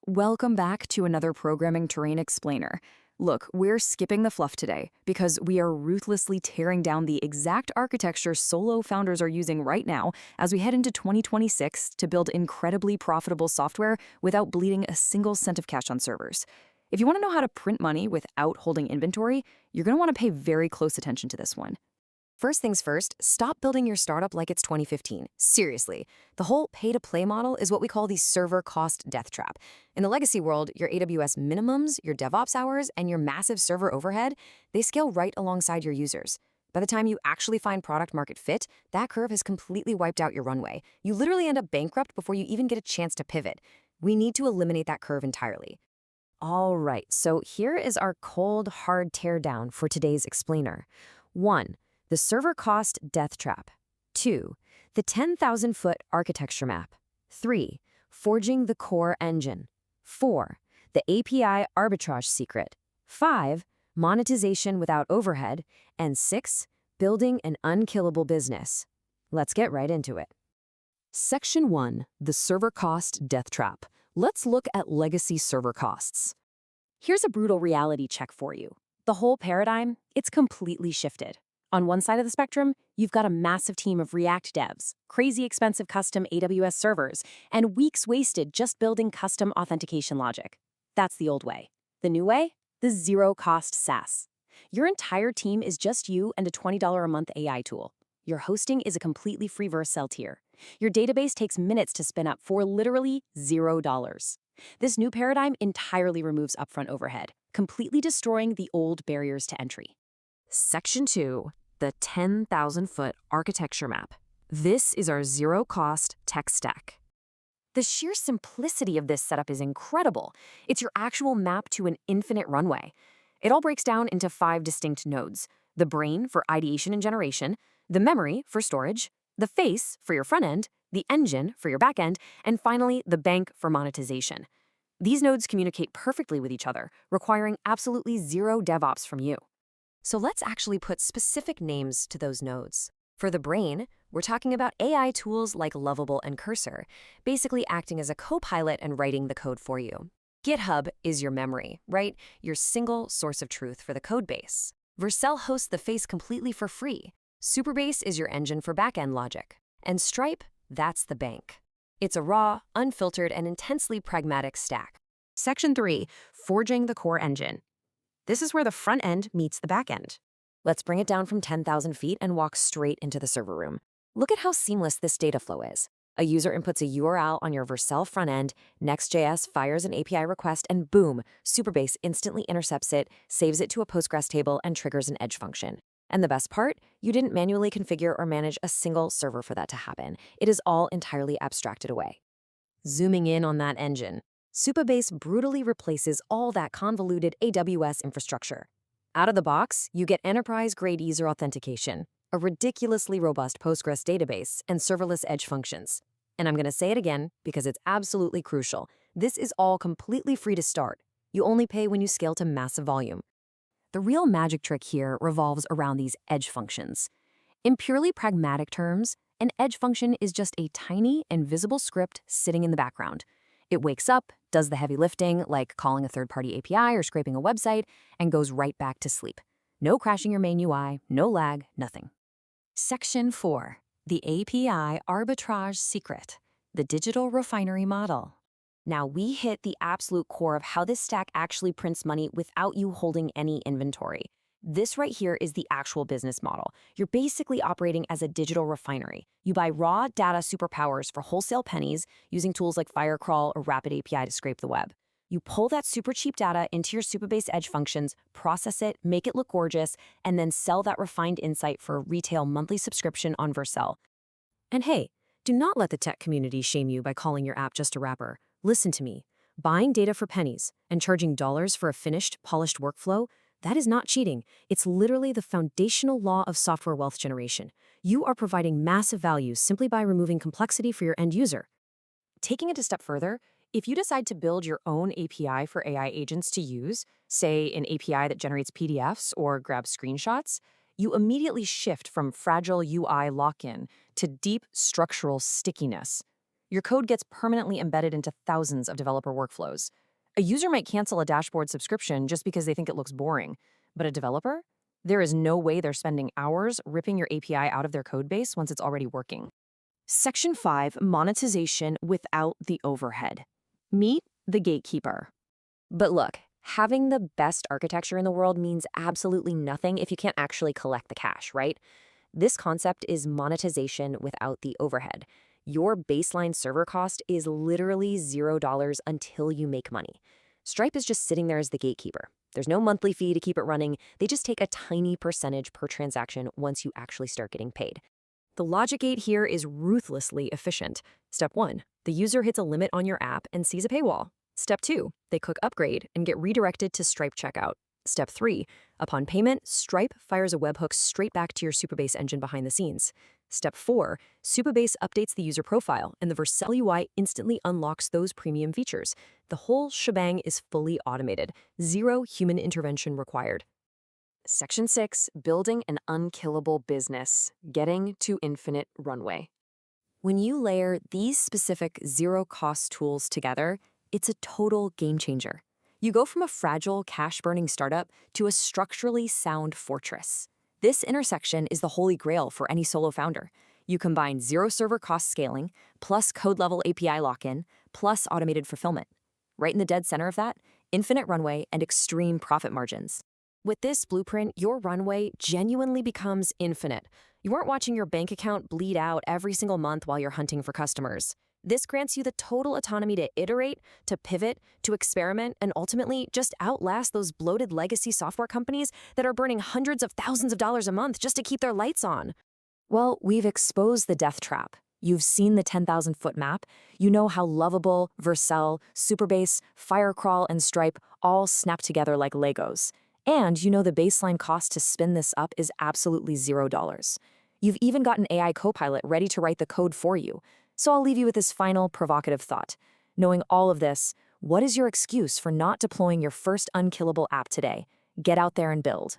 Welcome back to another Programming Terrain Explainer. Look, we're skipping the fluff today because we are ruthlessly tearing down the exact architecture solo founders are using right now as we head into 2026 to build incredibly profitable software without bleeding a single cent of cash on servers. If you want to know how to print money without holding inventory, you're going to want to pay very close attention to this one. First things first, stop building your startup like it's 2015. Seriously. The whole pay-to-play model is what we call the server cost death trap. In the legacy world, your AWS minimums, your DevOps hours, and your massive server overhead, they scale right alongside your users. By the time you actually find product market fit, that curve has completely wiped out your runway. You literally end up bankrupt before you even get a chance to pivot. We need to eliminate that curve entirely. All right, so here is our cold, hard teardown for today's explainer. 1. The server cost death trap. 2. The 10,000-foot architecture map. 3. Forging the core engine. 4. The API arbitrage secret. 5. Monetization without overhead. And 6. Building an unkillable business. Let's get right into it. Section 1. The server cost death trap. Let's look at legacy server costs. Here's a brutal reality check for you. The whole paradigm, it's completely shifted. On one side of the spectrum, you've got a massive team of React devs, crazy expensive custom AWS servers, and weeks wasted just building custom authentication logic. That's the old way. The new way? The zero-cost SaaS. Your entire team is just you and a $20 a month AI tool. Your hosting is a completely free Vercel tier. Your database takes minutes to spin up for literally $0. This new paradigm entirely removes upfront overhead, completely destroying the old barriers to entry. Section 2. The 10,000-foot architecture map. This is our zero-cost tech stack. The sheer simplicity of this setup is incredible. It's your actual map to an infinite runway. It all breaks down into 5 distinct nodes: the brain for ideation and generation, the memory for storage, the face for your front end, the engine for your back end, and finally, the bank for monetization. These nodes communicate perfectly with each other, requiring absolutely zero DevOps from you. So let's actually put specific names to those nodes. For the brain, we're talking about AI tools like Lovable and Cursor, basically acting as a co-pilot and writing the code for you. GitHub is your memory, right? Your single source of truth for the code base. Vercel hosts the face completely for free. Supabase is your engine for back-end logic. And Stripe, that's the bank. It's a raw, unfiltered, and intensely pragmatic stack. Section 3, Forging the core engine. This is where the front end meets the back end. Let's bring it down from 10,000 feet and walk straight into the server room. Look at how seamless this data flow is. A user inputs a URL on your Vercel front end, Next.js fires an API request, and boom, Supabase instantly intercepts it, saves it to a Postgres table, and triggers an edge function. And the best part? You didn't manually configure or manage a single server for that to happen. It is all entirely abstracted away. Zooming in on that engine, Supabase brutally replaces all that convoluted AWS infrastructure. Out of the box, you get enterprise-grade user authentication, a ridiculously robust Postgres database, and serverless edge functions. And I'm going to say it again because it's absolutely crucial. This is all completely free to start. You only pay when you scale to massive volume. The real magic trick here revolves around these edge functions. In purely pragmatic terms, an edge function is just a tiny, invisible script sitting in the background. It wakes up, does the heavy lifting, like calling a third-party API or scraping a website, and goes right back to sleep. No crashing your main UI, no lag, nothing. Section 4. The API arbitrage secret. The digital refinery model. Now we hit the absolute core of how this stack actually prints money without you holding any inventory. This right here is the actual business model. You're basically operating as a digital refinery. You buy raw data superpowers for wholesale pennies using tools like Firecrawl or Rapid API to scrape the web. You pull that super cheap data into your Supabase edge functions, process it, make it look gorgeous, and then sell that refined insight for a retail monthly subscription on Vercel. And hey, do not let the tech community shame you by calling your app just a wrapper. Listen to me. Buying data for pennies and charging dollars for a finished, polished workflow, that is not cheating. It's literally the foundational law of software wealth generation. You are providing massive value simply by removing complexity for your end user. Taking it a step further, if you decide to build your own API for AI agents to use, say an API that generates PDFs or grabs screenshots, you immediately shift from fragile UI lock-in to deep structural stickiness. Your code gets permanently embedded into thousands of developer workflows. A user might cancel a dashboard subscription just because they think it looks boring, but a developer? There is no way they're spending hours ripping your API out of their code base once it's already working. Section 5, monetization without the overhead. Meet the gatekeeper. But look, having the best architecture in the world means absolutely nothing if you can't actually collect the cash, right? This concept is monetization without the overhead. Your baseline server cost is literally $0 until you make money. Stripe is just sitting there as the gatekeeper. There's no monthly fee to keep it running. They just take a tiny percentage per transaction once you actually start getting paid. The logic gate here is ruthlessly efficient. Step 1, the user hits a limit on your app and sees a paywall. Step 2, they click Upgrade and get redirected to Stripe checkout. Step 3, upon payment, Stripe fires a webhook straight back to your Supabase engine behind the scenes. Step 4, Supabase updates the user profile, and the Vercel UI instantly unlocks those premium features. The whole shebang is fully automated, zero human intervention required. Section 6, building an unkillable business, getting to infinite runway. When you layer these specific zero-cost tools together, it's a total game changer. You go from a fragile, cash-burning startup to a structurally sound fortress. This intersection is the holy grail for any solo founder. You combine zero server cost scaling, plus code-level API lock-in, plus automated fulfillment. Right in the dead center of that, infinite runway and extreme profit margins. With this blueprint, your runway genuinely becomes infinite. You aren't watching your bank account bleed out every single month while you're hunting for customers. This grants you the total autonomy to iterate, to pivot, to experiment, and ultimately just outlast those bloated legacy software companies that are burning hundreds of thousands of dollars a month just to keep their lights on. Well, we've exposed the death trap. You've seen the 10,000-foot map. You know how Lovable, Vercel, Supabase, Firecrawl, and Stripe all snap together like Legos. And you know the baseline cost to spin this up is absolutely $0. You've even got an AI copilot ready to write the code for you. So I'll leave you with this final provocative thought. Knowing all of this, what is your excuse for not deploying your first unkillable app today? Get out there and build.